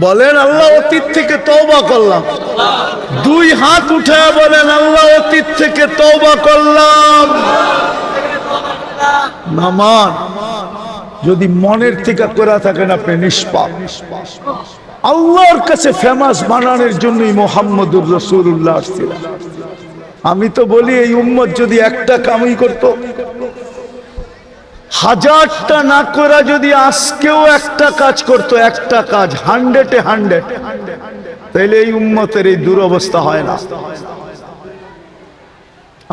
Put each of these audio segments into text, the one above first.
বলেন আল্লাহ অতীত থেকে তওবা করলাম। দুই হাত উঠে বলেন আল্লাহ অতীত থেকে তওবা করলাম। নামান যদি মনের থেকে করে থাকেন আপনি নিষ্পাপ। আল্লাহর কাছে ফেমাস বানানোর জন্যই মুহাম্মদুর রাসূলুল্লাহ আসছিলেন। আমি তো বলি এই উম্মত যদি একটা কামই করত, হাজারটা না করে যদি আজকেও একটা কাজ করত, একটা কাজ 100-100, তাহলে এই উম্মতের এই দুরবস্থা হয় না।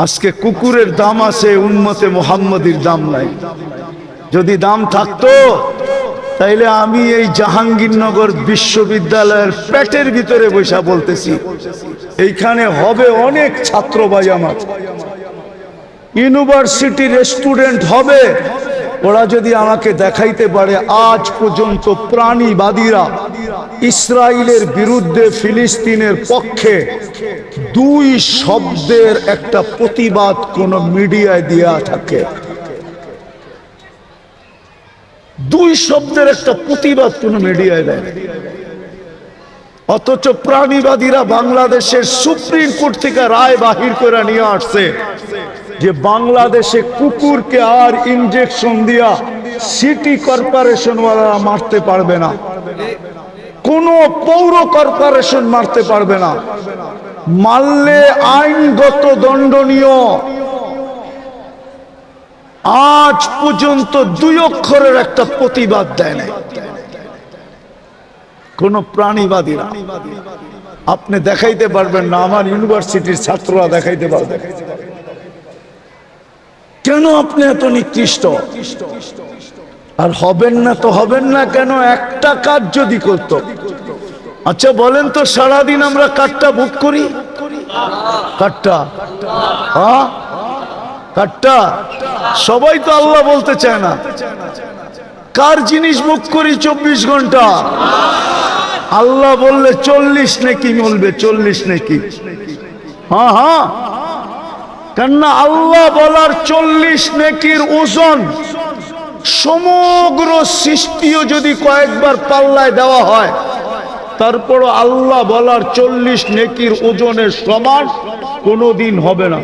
আজকে কুকুরের দাম আছে, উম্মতে মুহাম্মদীর দাম নাই। যদি দাম থাকতো তাইলে আমি এই জাহাঙ্গীরনগর বিশ্ববিদ্যালয়ের পেটের ভিতরে বসে বলতেছি, এইখানে হবে অনেক ছাত্র ভাই আমার, ইউনিভার্সিটির স্টুডেন্ট হবে। ওরা যদি আমাকে দেখাইতে পারে আজ পর্যন্ত প্রাণীবাদীরা ইসরায়েলের বিরুদ্ধে ফিলিস্তিনের পক্ষে দুই শব্দের একটা প্রতিবাদ কোন মিডিয়ায় দেয়া থাকে, দুই শব্দের একটা প্রতিবাদ কোন মিডিয়ায় দেয়, অথচ প্রাণীবাদীরা বাংলাদেশের সুপ্রিম কোর্ট থেকে রায় বাহির করে নিয়ে আসছে যে বাংলাদেশে কুকুরকে আর ইনজেকশন দিয়া সিটি কর্পোরেশন ওয়ালা মারতে পারবে না, কোন পৌর কর্পোরেশন মারতে পারবে না, মারলে আইনগত দণ্ডনীয়। আজ পর্যন্ত 2 অক্ষরের একটা প্রতিবাদ দেয় নাই কোন প্রাণীবাদীরা। আপনি দেখাইতে পারবেন না, আমার ইউনিভার্সিটির ছাত্ররা দেখাইতে পারবে। কেন আপনি এত নিকৃষ্ট? আর হবেন না তো হবেন না কেন? একটা কাজ যদি করত। আচ্ছা বলেন তো, সারাদিন আমরা কাঠটা ভোগ করি, কাঠটা, হ্যাঁ কাঠটা, সবাই তো আল্লাহ বলতে চায় না। কার জিনিস ভোগ করি 24 ঘন্টা? আল্লাহ বললে 40 নেকি বলবে, 40 নেকি। হ্যাঁ হ্যাঁ, কেননা আল্লাহ বলার 40 নেকির ওজন সমগ্র সৃষ্টিও যদি কয়েকবার পাল্লায় দেওয়া হয়, তারপরও আল্লাহ বলার 40 নেকির ওজনের সমান কোনোদিন হবে না।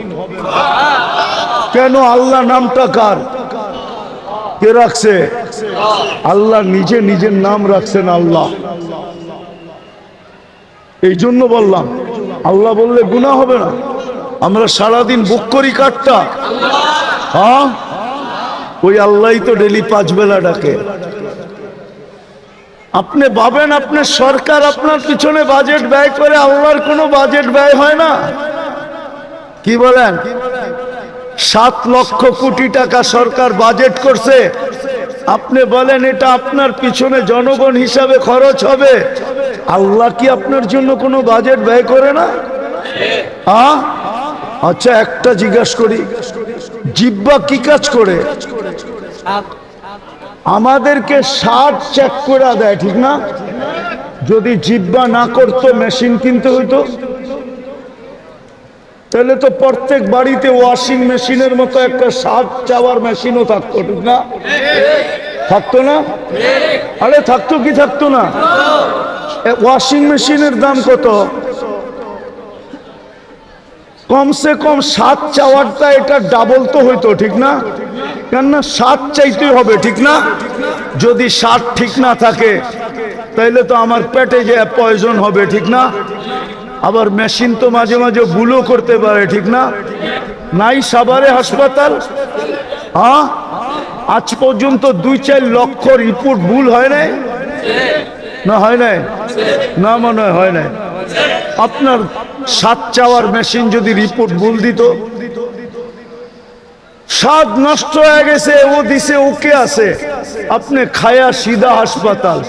কেন? আল্লাহ নামটা কার? কে রাখছে? আল্লাহ নিজে নিজের নাম রাখছেন আল্লাহ। এই জন্য বললাম, আল্লাহ বললে গুনাহ হবে না। আমরা সারাদিন বুক করি কাঠটা, হ্যাঁ ওই আল্লাহই তো ডেলি 5 বেলা ডাকে। আপনি ভাবেন আপনার সরকার আপনার পিছনে বাজেট ব্যয় করে, আল্লাহর কোনো বাজেট ব্যয় হয় না? কি বলেন? 7 লক্ষ কোটি টাকা সরকার বাজেট করছে। আপনি বলেন এটা আপনার পিছনে জনগণ হিসাবে খরচ হবে, আল্লাহ কি আপনার জন্য কোনো বাজেট ব্যয় করে না? হ্যাঁ, আচ্ছা একটা জিজ্ঞাসা করি, জিহ্বা কি কাজ করে? আমাদেরকে 60 চেক করে দেয়, ঠিক না? যদি জিহ্বা না করতো মেশিন কিনতে হইতো, তাহলে তো প্রত্যেক বাড়িতে ওয়াশিং মেশিনের মতো একটা 60 চাওয়ার মেশিনও থাকতো, ঠিক না? থাকতো না? আরে থাকতো কি থাকতো না? ওয়াশিং মেশিনের দাম কত? কমসে কম 7 চাওয়ারটা এটা ডাবল তো হইতো, ঠিক না? কেননা 7 চাইতে হবে, ঠিক না? যদি 7 ঠিক না থাকে তাইলে তো আমার পেটে যে পয়জন হবে, ঠিক না? আবার মেশিন তো মাঝে মাঝে ভুলও করতে পারে, ঠিক না? নাই সাভারে হাসপাতাল, হ্যাঁ আজ পর্যন্ত 2-4 লক্ষ রিপোর্ট ভুল হয় নাই না? হয় নাই না? মনে হয় নাই। আপনার 7 চাওয়ার মেশিন যদি রিপোর্ট ভুল দিত, 7 নষ্ট হয়ে গেছে, ও দিছে ওকে আছে, আপনি খায়া সিধা হাসপাতাল,